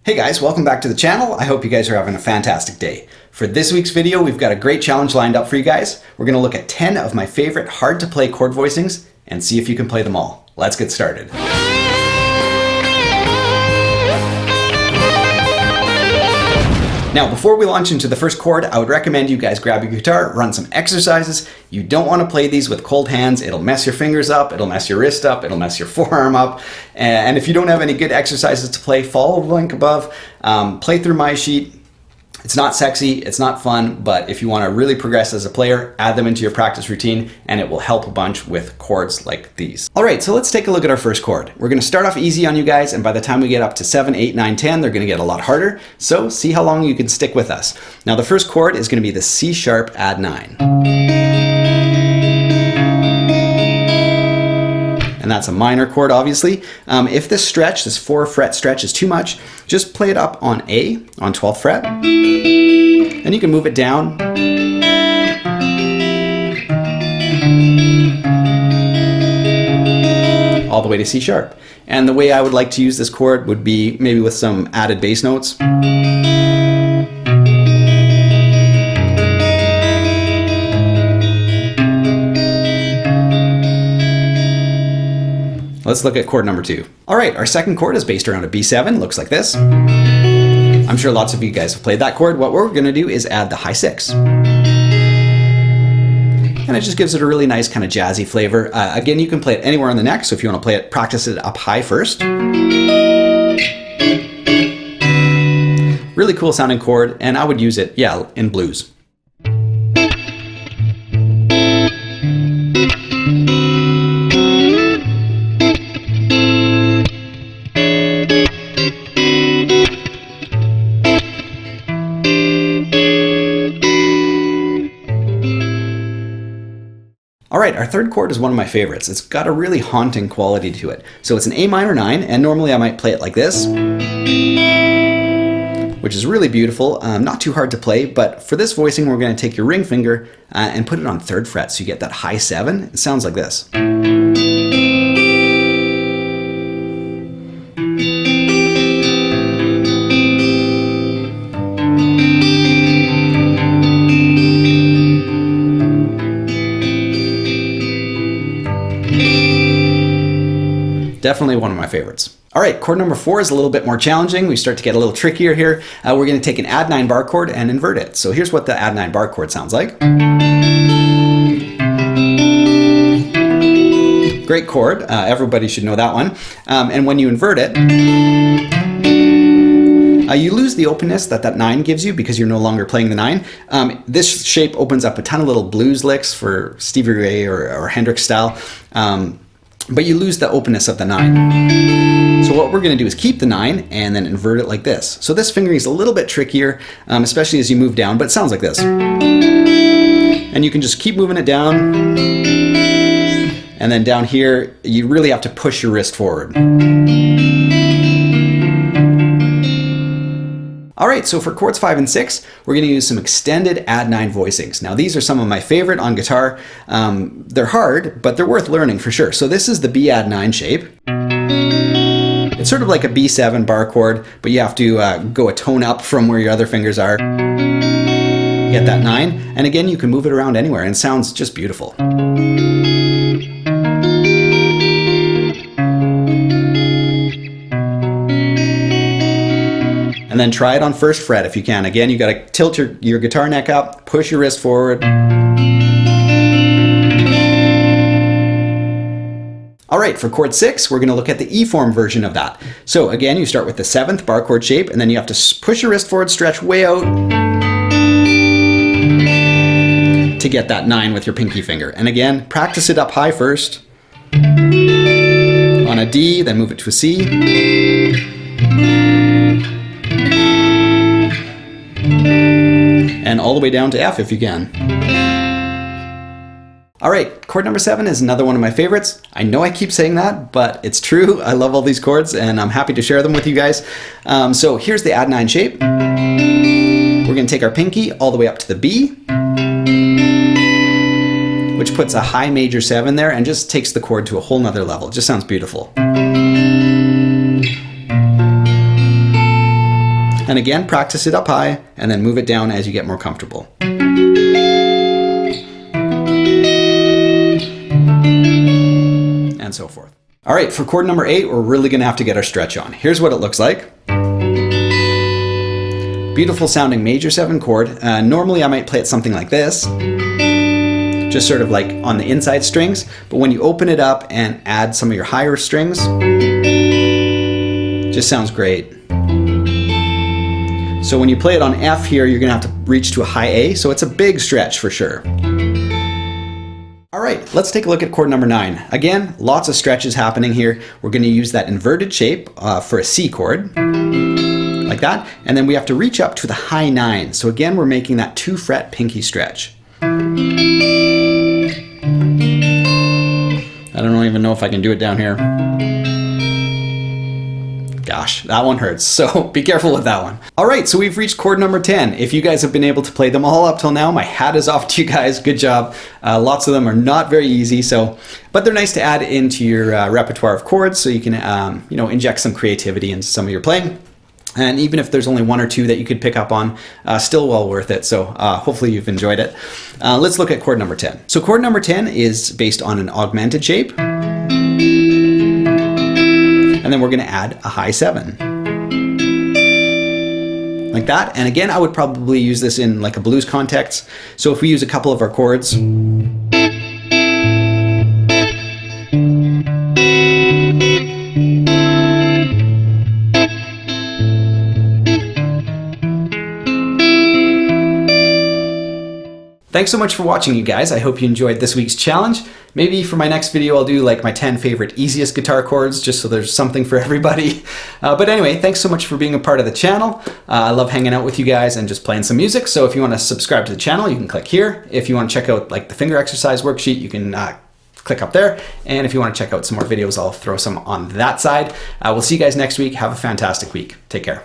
Hey guys, welcome back to the channel. I hope you guys are having a fantastic day. For this week's video, we've got a great challenge lined up for you guys. We're gonna look at 10 of my favorite hard to play chord voicings and see if you can play them all. Let's get started. Now, before we launch into the first chord, I would recommend you guys grab your guitar, run some exercises. You don't want to play these with cold hands. It'll mess your fingers up, it'll mess your wrist up, it'll mess your forearm up. And if you don't have any good exercises to play, follow the link above, play through my sheet. It's not sexy, it's not fun, but if you want to really progress as a player, add them into your practice routine and it will help a bunch with chords like these. All right, so let's take a look at our first chord. We're going to start off easy on you guys, and by the time we get up to 7, 8, 9, 10, they're going to get a lot harder. So see how long you can stick with us. Now the first chord is going to be the C sharp add 9. And that's a minor chord, obviously. If this stretch, this 4-fret stretch is too much, just play it up on A, on 12th fret. And you can move it down. All the way to C sharp. And the way I would like to use this chord would be maybe with some added bass notes. Let's look at chord number 2. All right, our second chord is based around a B7, looks like this. I'm sure lots of you guys have played that chord. What we're gonna do is add the high 6. And it just gives it a really nice kind of jazzy flavor. Again, you can play it anywhere on the neck, so if you wanna play it, practice it up high first. Really cool sounding chord, and I would use it, yeah, in blues. All right, our third chord is one of my favorites. It's got a really haunting quality to it. So it's an A minor 9, and normally I might play it like this, which is really beautiful, not too hard to play, but for this voicing, we're gonna take your ring finger and put it on 3rd fret, so you get that high 7. It sounds like this. Definitely one of my favorites. All right, chord number 4 is a little bit more challenging. We start to get a little trickier here. We're going to take an add 9 bar chord and invert it. So here's what the add 9 bar chord sounds like. Great chord. Everybody should know that one. And when you invert it, you lose the openness that 9 gives you because you're no longer playing the 9. This shape opens up a ton of little blues licks for Stevie Ray or Hendrix style. But you lose the openness of the 9. So what we're going to do is keep the 9 and then invert it like this. So this fingering is a little bit trickier, especially as you move down, but it sounds like this. And you can just keep moving it down. And then down here, you really have to push your wrist forward. All right, so for chords 5 and 6, we're gonna use some extended add 9 voicings. Now these are some of my favorite on guitar. They're hard, but they're worth learning for sure. So this is the B add 9 shape. It's sort of like a B7 bar chord, but you have to go a tone up from where your other fingers are. Get that 9, and again, you can move it around anywhere and it sounds just beautiful. And then try it on 1st fret if you can. Again, you gotta tilt your guitar neck up, push your wrist forward. All right, for chord 6, we're gonna look at the E form version of that. So again, you start with the 7th bar chord shape, and then you have to push your wrist forward, stretch way out to get that 9 with your pinky finger. And again, practice it up high first. On a D, then move it to a C. And all the way down to F if you can. All right, chord number 7 is another one of my favorites. I know I keep saying that, but it's true. I love all these chords and I'm happy to share them with you guys. So here's the add 9 shape. We're gonna take our pinky all the way up to the B, which puts a high major 7 there and just takes the chord to a whole nother level. It just sounds beautiful. And again, practice it up high and then move it down as you get more comfortable. And so forth. All right, for chord number 8, we're really gonna have to get our stretch on. Here's what it looks like. Beautiful sounding major 7 chord. Normally I might play it something like this, just sort of like on the inside strings, but when you open it up and add some of your higher strings, it just sounds great. So when you play it on F here, you're gonna have to reach to a high A, so it's a big stretch for sure. All right, let's take a look at chord number 9. Again, lots of stretches happening here. We're gonna use that inverted shape for a C chord, like that, and then we have to reach up to the high 9. So again, we're making that 2 fret pinky stretch. I don't even know if I can do it down here. Gosh, that one hurts, so be careful with that one. All right, so we've reached chord number 10. If you guys have been able to play them all up till now, my hat is off to you guys. Good job. Lots of them are not very easy, but they're nice to add into your repertoire of chords, so you can inject some creativity into some of your playing. And even if there's only 1 or 2that you could pick up on, still well worth it. So hopefully you've enjoyed it. Let's look at chord number 10. So chord number 10 is based on an augmented shape. And then we're gonna add a high 7. Like that. And again, I would probably use this in like a blues context. So if we use a couple of our chords, thanks so much for watching, you guys. I hope you enjoyed this week's challenge. Maybe for my next video, I'll do like my 10 favorite easiest guitar chords, just so there's something for everybody. But anyway, thanks so much for being a part of the channel. I love hanging out with you guys and just playing some music. So if you want to subscribe to the channel, you can click here. If you want to check out like the finger exercise worksheet, you can click up there. And if you want to check out some more videos, I'll throw some on that side. We'll see you guys next week. Have a fantastic week. Take care.